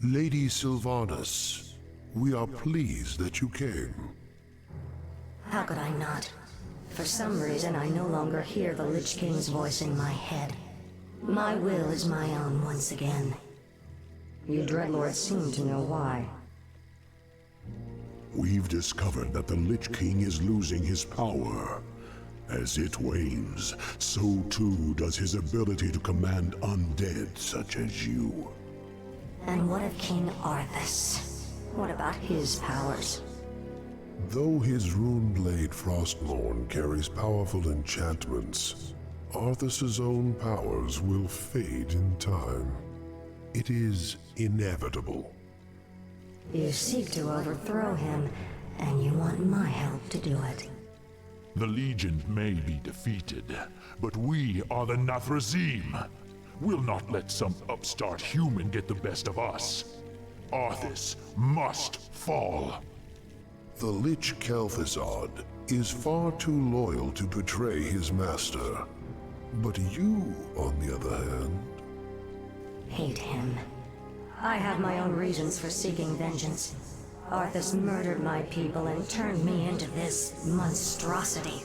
Lady Sylvanas, we are pleased that you came. How could I not? For some reason, I no longer hear the Lich King's voice in my head. My will is my own once again. You Dreadlords seem to know why. We've discovered that the Lich King is losing his power. As it wanes, so too does his ability to command undead such as you. And what of King Arthas? What about his powers? Though his Runeblade Frostmourne carries powerful enchantments, Arthas's own powers will fade in time. It is inevitable. You seek to overthrow him, and you want my help to do it. The Legion may be defeated, but we are the Nathrazim. We'll not let some upstart human get the best of us. Arthas must fall. The Lich kel'thuzard is far too loyal to betray his master. But you, on the other hand... Hate him. I have my own reasons for seeking vengeance. Arthas murdered my people and turned me into this monstrosity.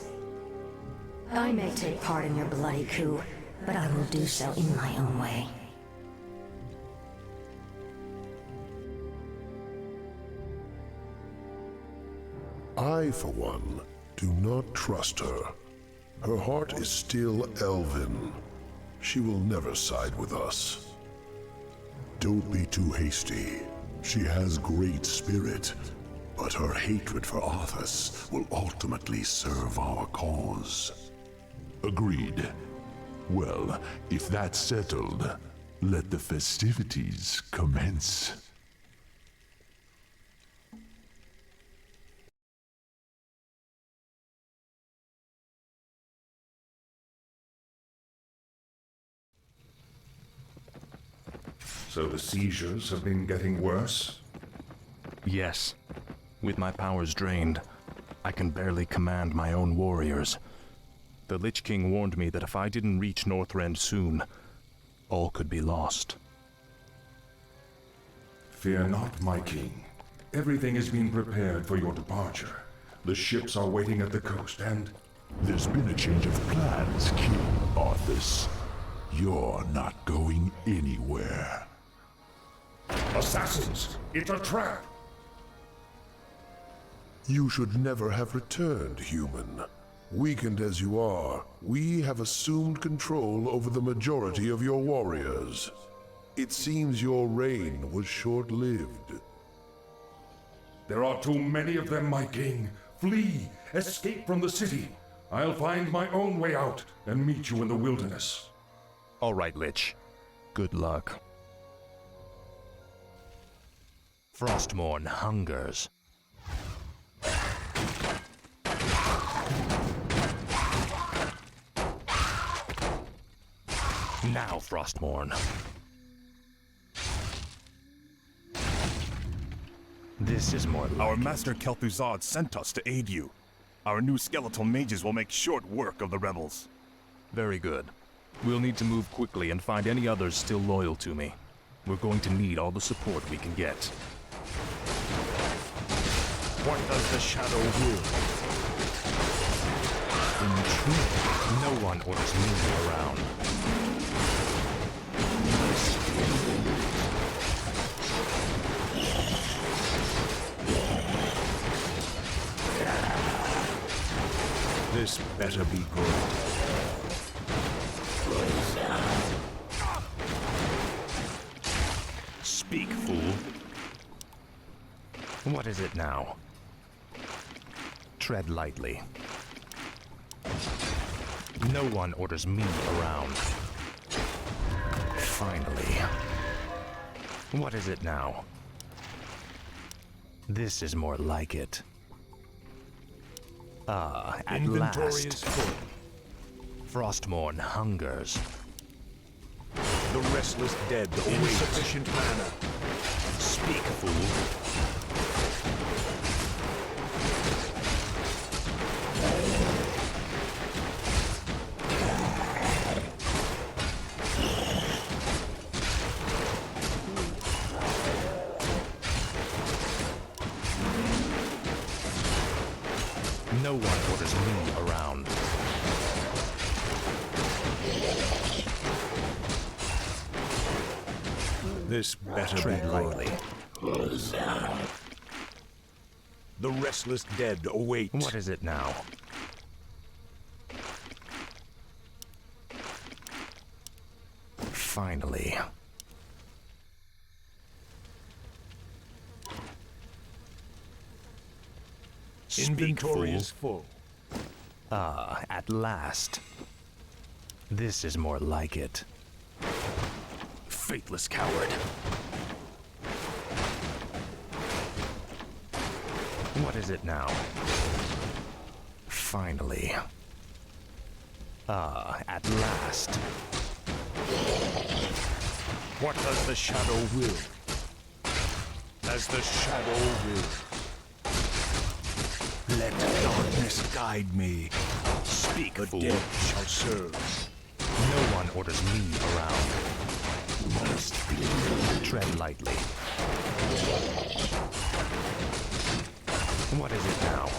I may take part in your bloody coup, but I will do so in my own way. I, for one, do not trust her. Her heart is still elven. She will never side with us. Don't be too hasty. She has great spirit, but her hatred for Arthas will ultimately serve our cause. Agreed. Well, if that's settled, let the festivities commence. So the seizures have been getting worse? Yes. With my powers drained, I can barely command my own warriors. The Lich King warned me that if I didn't reach Northrend soon, all could be lost. Fear not, my king. Everything has been prepared for your departure. The ships are waiting at the coast, and... There's been a change of plans, King Arthas. You're not going anywhere. Assassins! It's a trap! You should never have returned, human. Weakened as you are, we have assumed control over the majority of your warriors. It seems your reign was short-lived. There are too many of them, my king. Flee! Escape from the city! I'll find my own way out and meet you in the wilderness. All right, Lich. Good luck. Frostmourne hungers. Now, Frostmourne. This is more like Our master kel'thuzard sent us to aid you. Our new skeletal mages will make short work of the rebels. Very good. We'll need to move quickly and find any others still loyal to me. We're going to need all the support we can get. What does the shadow will? In truth, no one orders me around. This better be good. Speak, fool. What is it now? Tread lightly. No one orders me around. Finally. What is it now? This is more like it. Ah, at Inventory last. is full. Frostmourne hungers. The restless dead await. Insufficient mana. Speak, fool. No one orders me around. This better Tread be lightly. good. The restless dead await. What is it now? Finally. Inventory is full. Ah, at last. This is more like it. Faithless coward. What is it now? Finally. Ah, at last. What does the shadow will? As the shadow will. Let darkness guide me. Speak, The fool. dead shall serve. No one orders me around. Tread lightly. What is it now?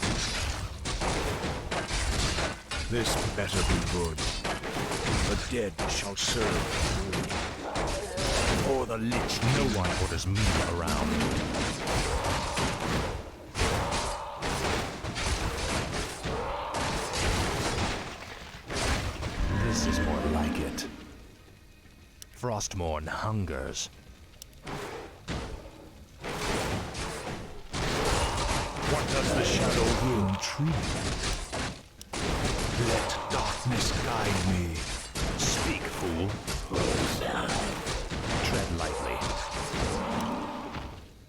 This better be good. The dead shall serve. For the lich, No one orders me around. This is more like it. Frostmourne hungers. what does the shadow will? Intrigue. Let darkness guide me. Speak, fool. Tread lightly.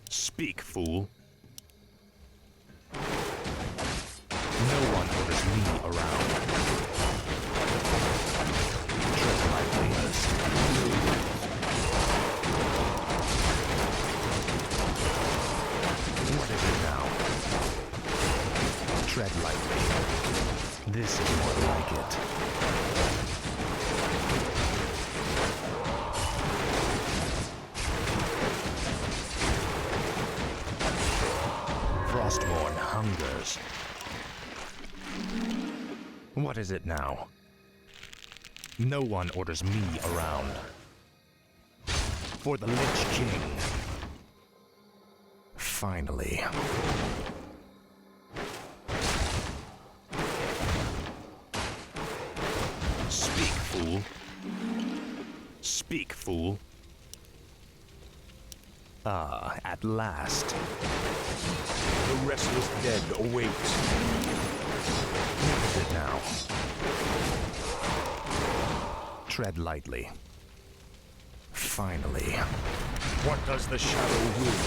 Speak, fool. No one orders me around. Tread lightly. What is it now? Tread lightly. This is more like it. Frostmourne hungers. What is it now? No one orders me around. For the Lich King. Finally. Speak, fool. Speak, fool. Ah, at last. The restless dead await. What is it now? Tread lightly. Finally. What does the shadow will?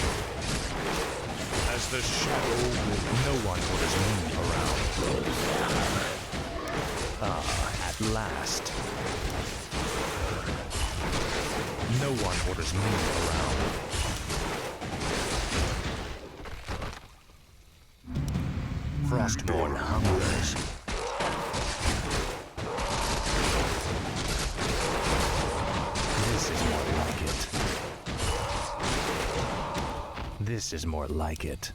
As the shadow will. No one orders me around. Ah, at last. No one orders me around. Frostmourne hungers. This is more like it. This is more like it.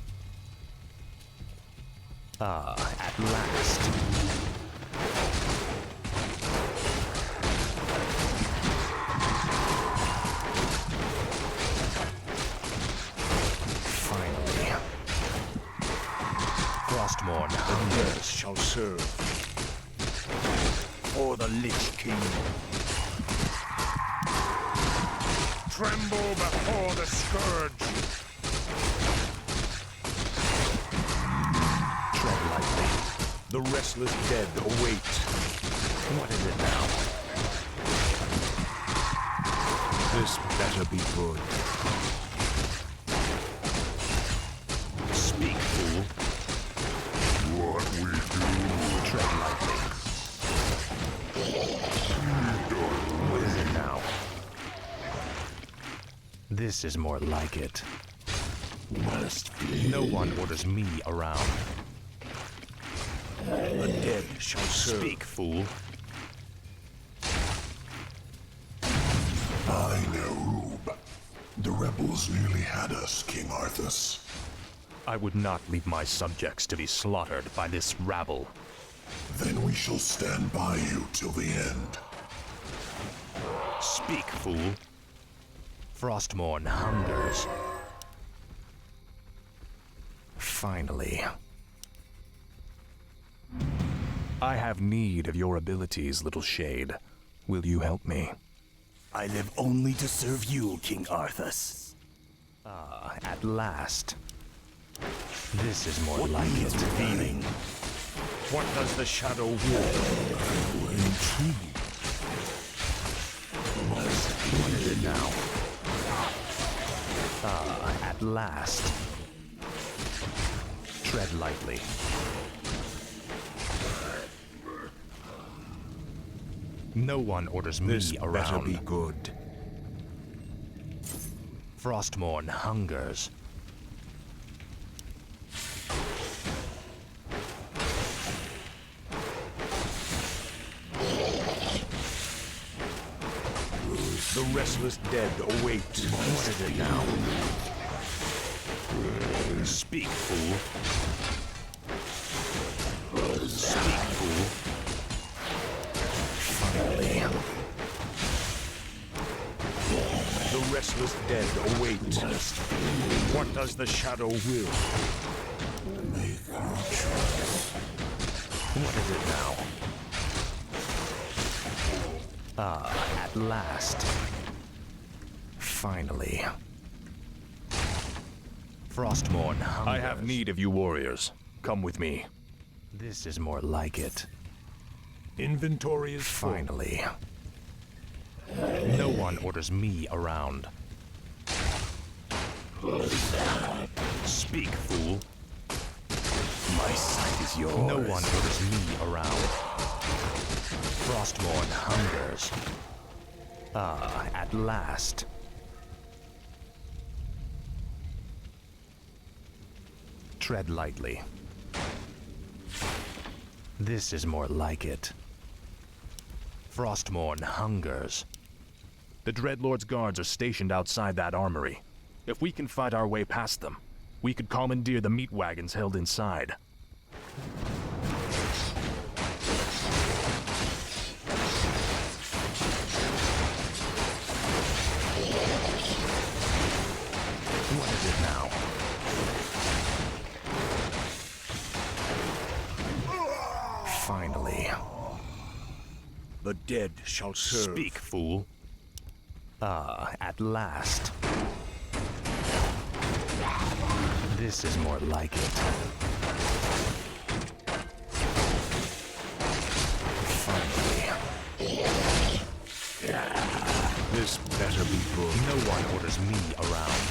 Ah, at last. Finally. Frostmourne hungers. Shall serve. For the Lich King. Tremble before the scourge. Tread lightly. The restless dead await. What is it now? This better be good. Speak, fool. What we do, Tread lightly. What is it now? This is more like it. must be. No one orders me around. The dead shall serve. Speak, fool. I know. The rebels nearly had us, King Arthas. I would not leave my subjects to be slaughtered by this rabble. Then we shall stand by you till the end. Speak, fool. Frostmourne hungers. Finally. I have need of your abilities, little shade. Will you help me? I live only to serve you, King Arthas. Ah, at last. This is more like it. Revealing. What does the shadow will? Intriguing. What is it now? Ah, at last. Tread lightly. No one orders me This around. better be good. Frostmourne hungers. The restless dead await. What is it now? Speak, fool. Speak, fool. Finally. The restless dead await. What does the shadow will? What is it now? Ah, at last. Finally. Frostmourne hungers. I have need of you warriors. Come with me. This is more like it. Inventory is full. Finally. No one orders me around. Speak, fool. My sight is yours. No one orders me around. Frostmourne hungers. Ah, at last. Tread lightly. This is more like it. Frostmourne hungers. The Dreadlord's guards are stationed outside that armory. If we can fight our way past them, we could commandeer the meat wagons held inside. What is it now? Finally. The dead shall serve. Speak, fool. Ah, at last. This is more like it. Finally. This better be good. No one orders me around.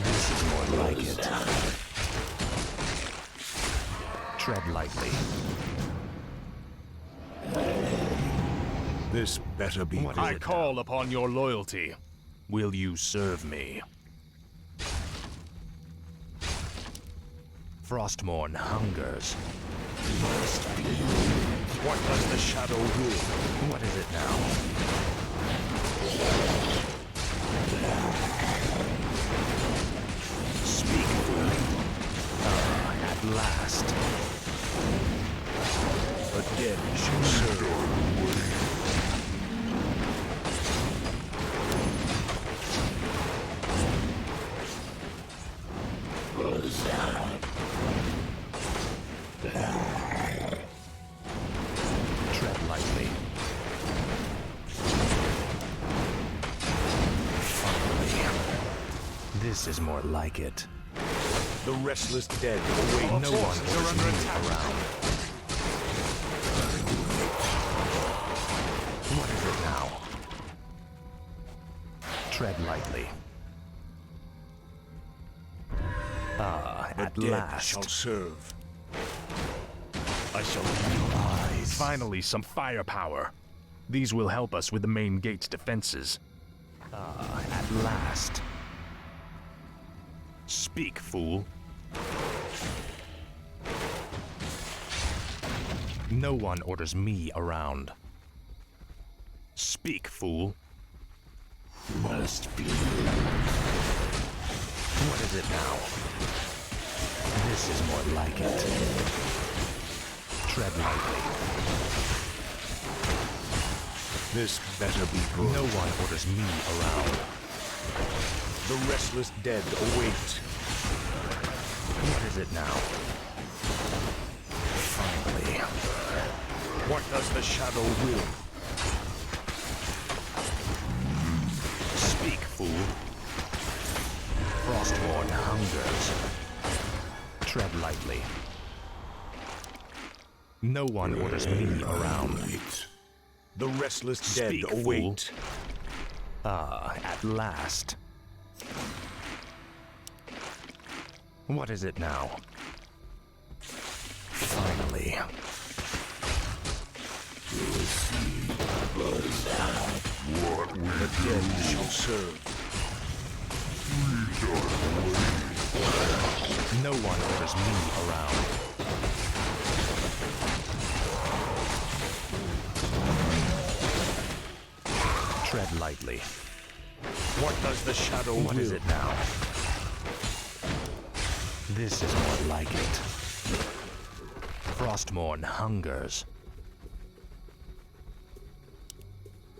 This is more like it. Tread lightly. This better be good. I call upon your loyalty. Will you serve me? Frostmourne hungers. What does the shadow will? What is it now? Speak, fool. Ah, at last. The dead shall serve. Tread lightly. Finally. This is more like it. The restless dead await. No one orders me around. What is it now? Tread lightly. Ah, The at dead last. shall serve. I shall open your eyes. Finally, some firepower. These will help us with the main gate's defenses. Ah, at last. Speak, fool. No one orders me around. Speak, fool. Must be. What is it now? This is more like it. Tread lightly. This better be good. No one orders me around. The restless dead await. What is it now? Finally. What does the shadow will? Speak, fool. Frostborn hungers. Tread lightly. No one orders me around. The restless dead Speak, await. At last. What is it now? Finally. The dead shall serve. No one orders me around. Tread lightly. What does the shadow What will? is it now? This is more like it. Frostmourne hungers.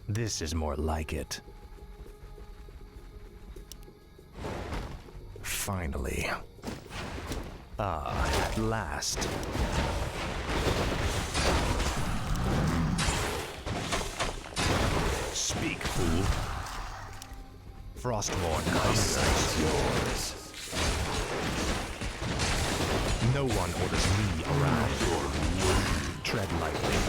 This is more like it. Finally. At last. Speak, fool. Frostmourne hungers. Yours. No one orders me around. Tread lightly.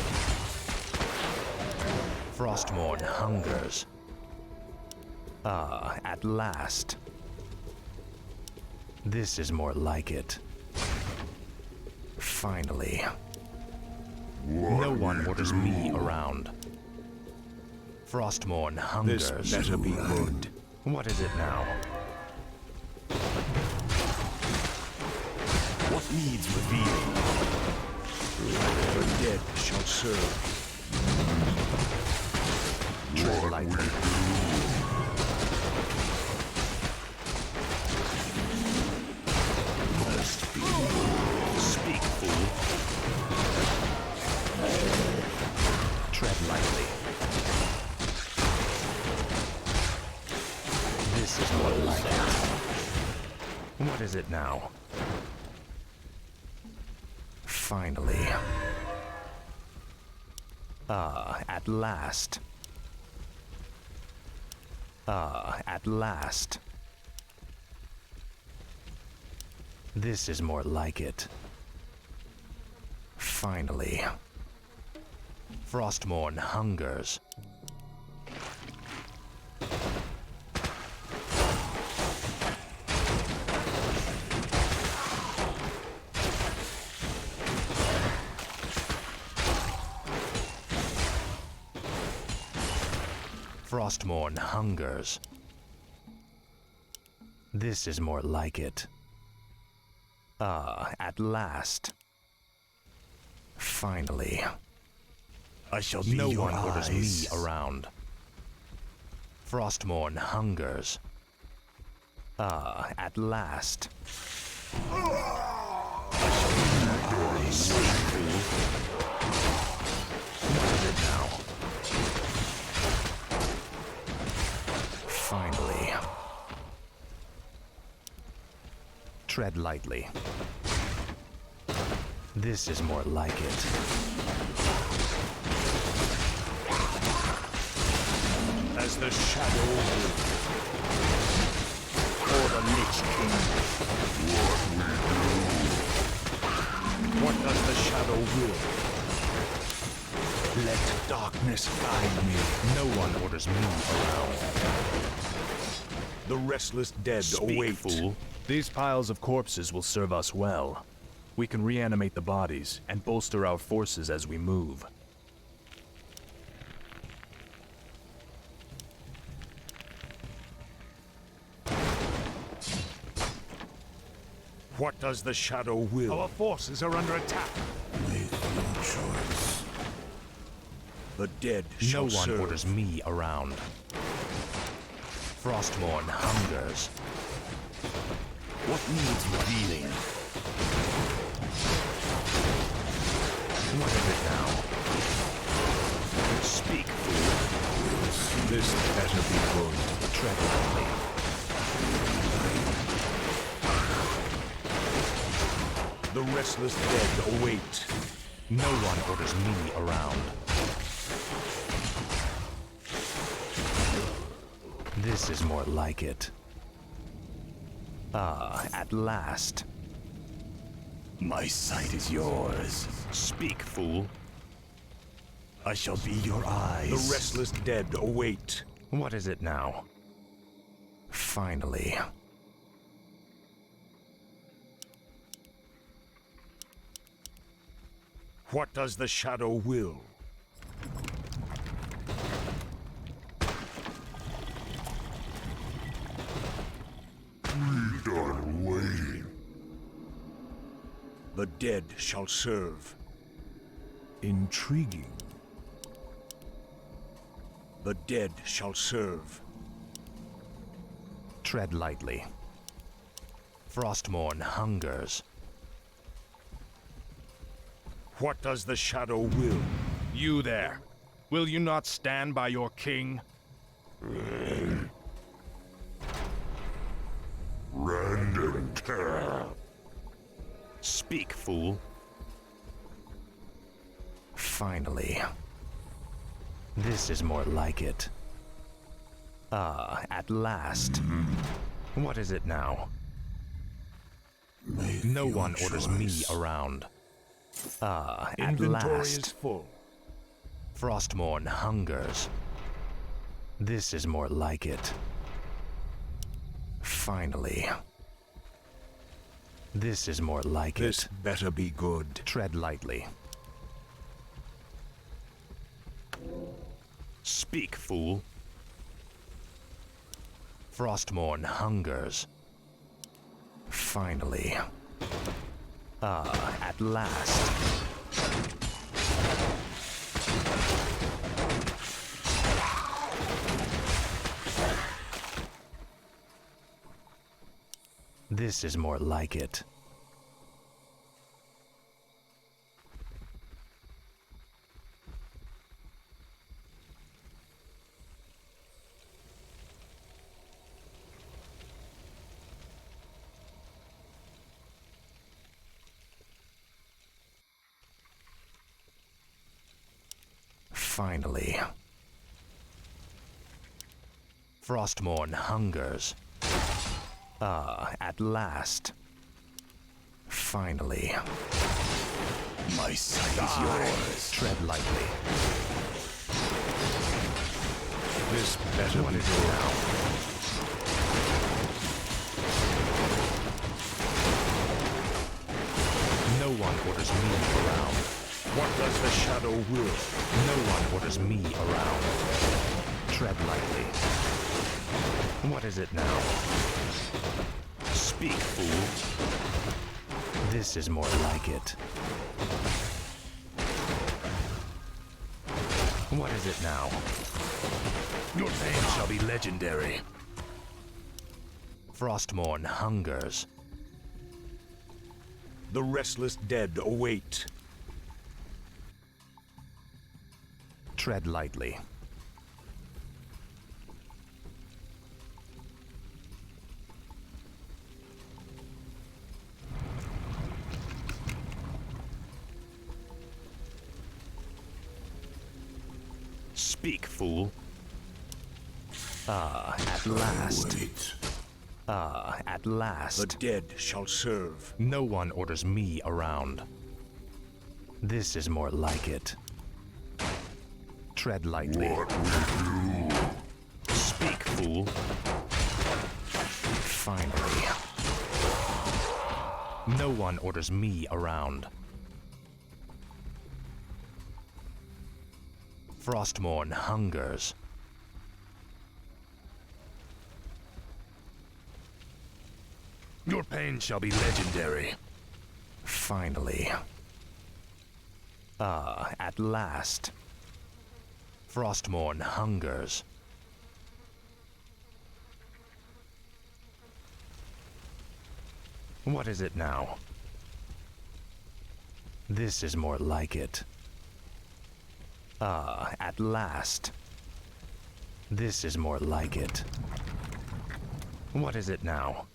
Frostmourne hungers. At last. This is more like it. Finally. No one orders me around. Frostmourne hungers. This better be good. What is it now? What needs revealing? The dead shall serve. Tread lightly. Speak, fool. Tread lightly. This is more like it. What is it now? Finally. At last. At last. This is more like it. Finally. Frostmourne hungers. Frostmourne hungers. This is more like it. At last. Finally. I shall be No your one orders me eyes. around. Frostmourne hungers. At last. What is it now? Finally. Tread lightly. This is more like it. As the shadow will. For the Lich King. What does the shadow will? Let darkness guide me. No one orders me around. The restless dead Speak, await. fool. These piles of corpses will serve us well. We can reanimate the bodies and bolster our forces as we move. What does the shadow will? Our forces are under attack. Make your choice. The dead No shall one serve. orders me around. Frostmourne hungers. What needs revealing? What is it now? Speak, fool. This better be good. Tread lightly. The restless dead await. No one orders me around. This is more like it. Ah, at last. My sight is yours. Speak, fool. I shall be your eyes. The restless dead await. What is it now? Finally. What does the shadow will? We done waiting. The dead shall serve. Intriguing. The dead shall serve. Tread lightly. Frostmourne hungers. What does the shadow will? You there. Will you not stand by your king? Random terror. Speak, fool. Finally. This is more like it. Ah, at last. What is it now? No one orders me around. Ah, at Inventory last. is full. Frostmourne hungers. This is more like it. Finally. This is more like This it. better be good. Tread lightly. Speak, fool. Frostmourne hungers. Finally. Ah, at last. This is more like it. Finally. Frostmourne hungers. Ah, at last. Finally. My sight is yours. Tread lightly. This better be good. Now. No one orders me around. What does the shadow will? No one orders me around. Tread lightly. What is it now? Speak, fool. This is more like it. What is it now? Your name shall be legendary. Frostmourne hungers. The restless dead await. Tread lightly. Speak, fool. Ah, at last. Wait. Ah, at last. The dead shall serve. No one orders me around. This is more like it. Tread lightly. What we do? Speak, fool. Finally. No one orders me around. Frostmourne hungers. Your pain shall be legendary. Finally. Ah, at last. Frostmourne hungers. What is it now? This is more like it. Ah, at last. This is more like it. What is it now?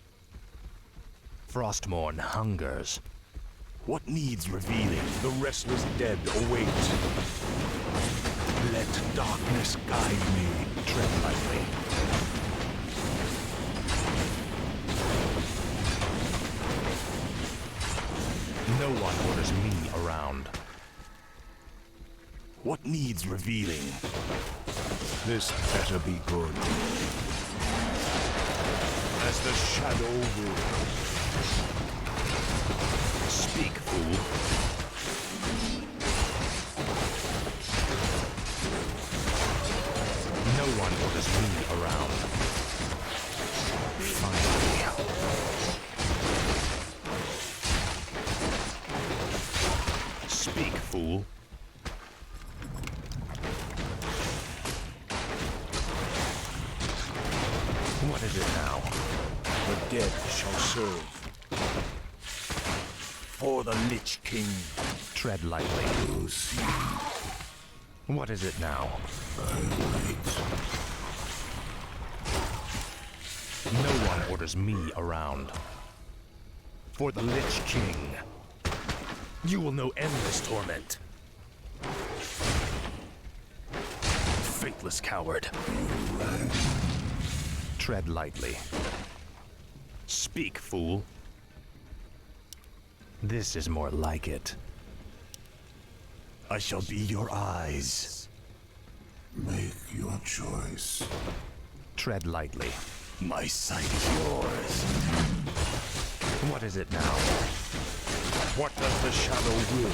Frostmourne hungers. What needs revealing? The restless dead await. Let darkness guide me. Tread lightly. No one orders me around. What needs revealing? This better be good. As the shadow will. Speak, fool. No one orders me around. Finally. Speak, fool. What is it now? The dead shall serve. For the Lich King. Tread lightly. What is it now? No one orders me around. For the Lich King. You will know endless torment. Faithless coward. Tread lightly. Speak, fool. This is more like it. I shall be your eyes. Make your choice. Tread lightly. My sight is yours. What is it now? What does the shadow will?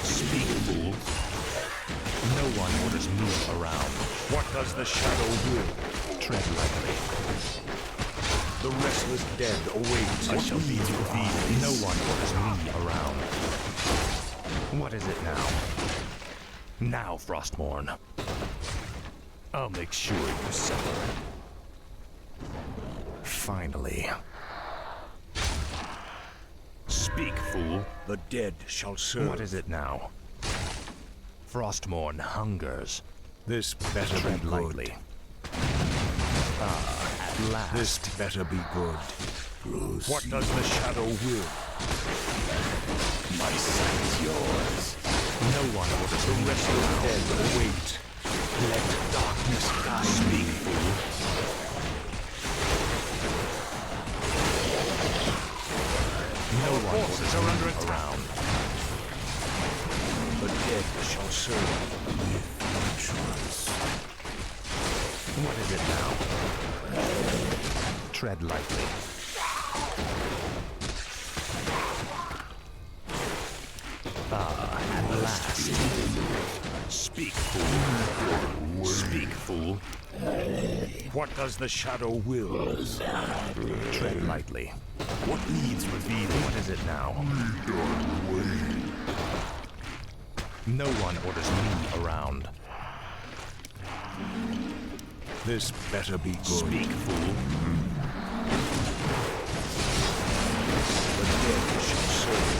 Speak, fool. No one orders me around. What does the shadow will? Tread lightly. The restless dead await. I shall be your eyes. No one orders me around. What is it now? Now, Frostmourne. I'll make sure you suffer. Finally. Speak, fool. The dead shall serve. What is it now? Frostmourne hungers. This better Tread be good. lightly. Ah, at last. This better be good. What does the shadow will? My sight is yours. No one orders The me restless around. dead await. Let darkness guide Speak, me. fool. No one forces orders are me under attack. around. The dead shall serve. What is it now? Tread lightly. Ah, at last. Speak, fool. Speak, fool. What does the shadow will? Tread lightly. What needs revealing? What is it now? No one orders me around. This better be good. Speak, fool. The dead shall serve.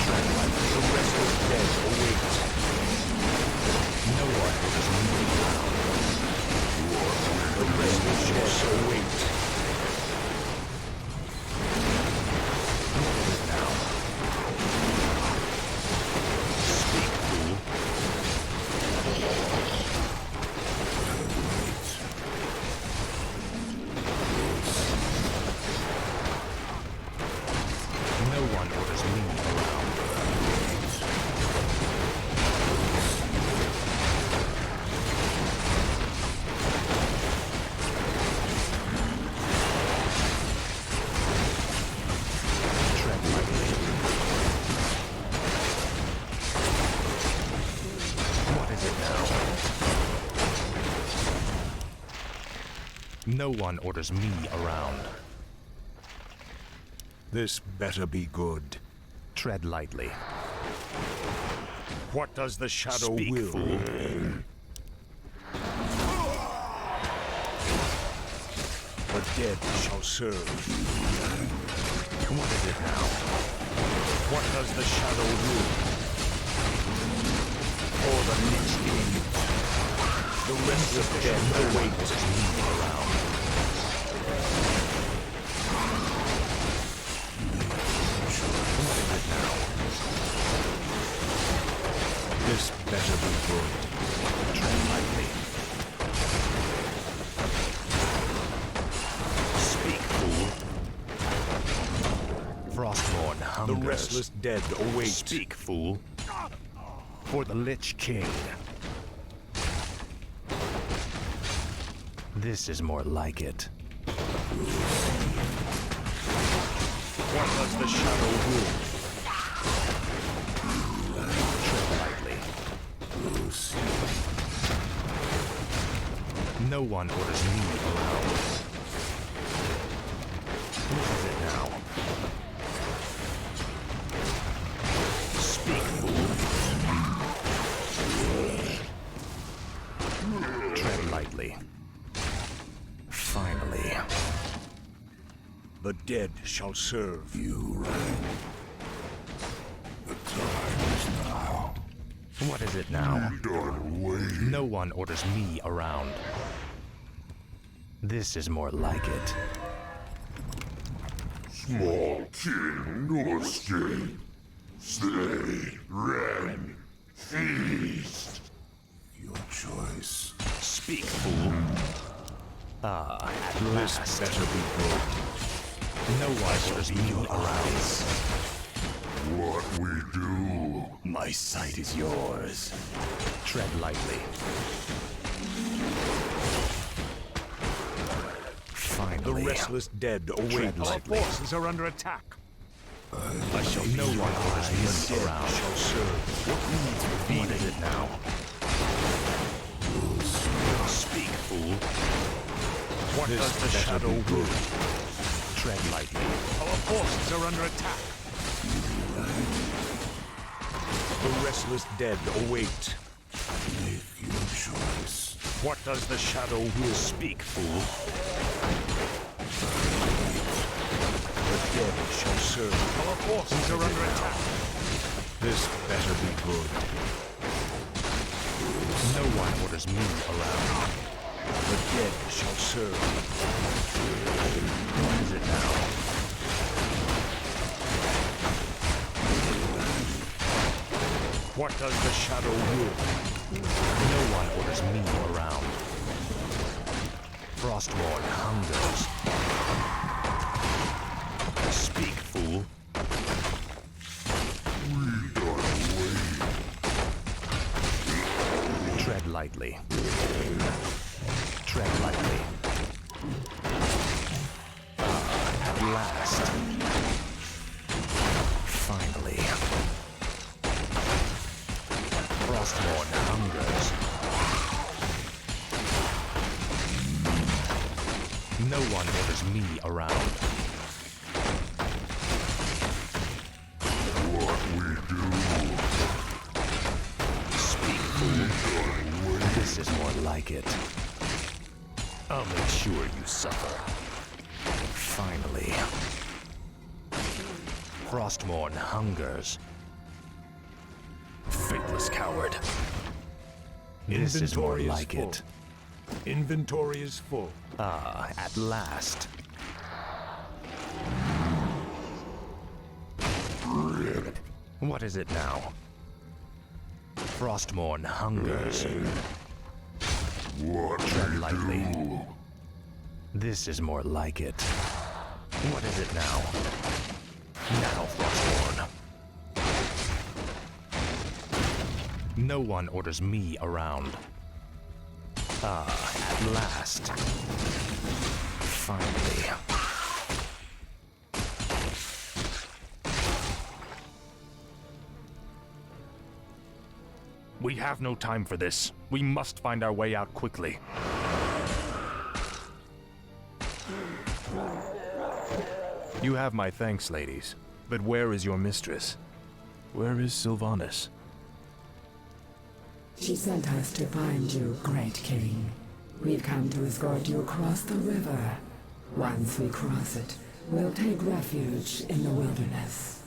Tread lightly. The restless dead await. No one orders me around. The restless dead await. What is it now? Speak, fool. No one orders me around. Tread lightly. What is it now? No one orders me around. This better be good. Tread lightly. What does the shadow Speak, will? fool. dead shall serve. What is it now? What does the shadow rule? For the Lich King. The restless dead await me around. What is it now? This better be good. Tread lightly. Speak, fool. Frostmourne hungers. The restless dead await. Speak, fool. For the Lich King. This is more like it. What does the shadow rule? Tread lightly. No one orders me around. What is it now? Speak, fool. Tread lightly. Finally. The dead shall serve. You reign. The time is now. What is it now? Done waiting. No one orders me around. This is more like it. Small king Norske. Stay, Ren, feast. Your choice. Speak, fool. Ah, at last. Better be good. No one orders me around. What we do. My sight is yours. Tread lightly. Finally. The restless dead await. Tread lightly. Forces are under attack. I shall no one orders me around. Shall serve. What is it now? Speak, fool. What does the shadow rule? Tread lightly. Our forces are under attack. The restless dead await. Make your choice. What does the shadow rule? Speak, fool. The dead shall serve. Our forces are under attack. This better be good. No one orders me around. The dead shall serve. What is it now? What does the shadow rule? No one orders me around. Frostmourne hungers. Speak, fool. Tread lightly. Tread lightly. At last. Finally. Frostmourne hungers. No one orders me around. What we do. Speak, fool. This is more like it. I'll make sure you suffer. Finally. Frostmourne hungers. Faithless coward. This is more Inventory is like full. it. Inventory is full. Ah, at last. What is it now? Frostmourne hungers. What Tread we lightly. do. This is more like it. What is it now? Now, Frostmourne. No one orders me around. Ah, at last. Finally. We have no time for this. We must find our way out quickly. You have my thanks, ladies. But where is your mistress? Where is Sylvanas? She sent us to find you, Great King. We've come to escort you across the river. Once we cross it, we'll take refuge in the wilderness.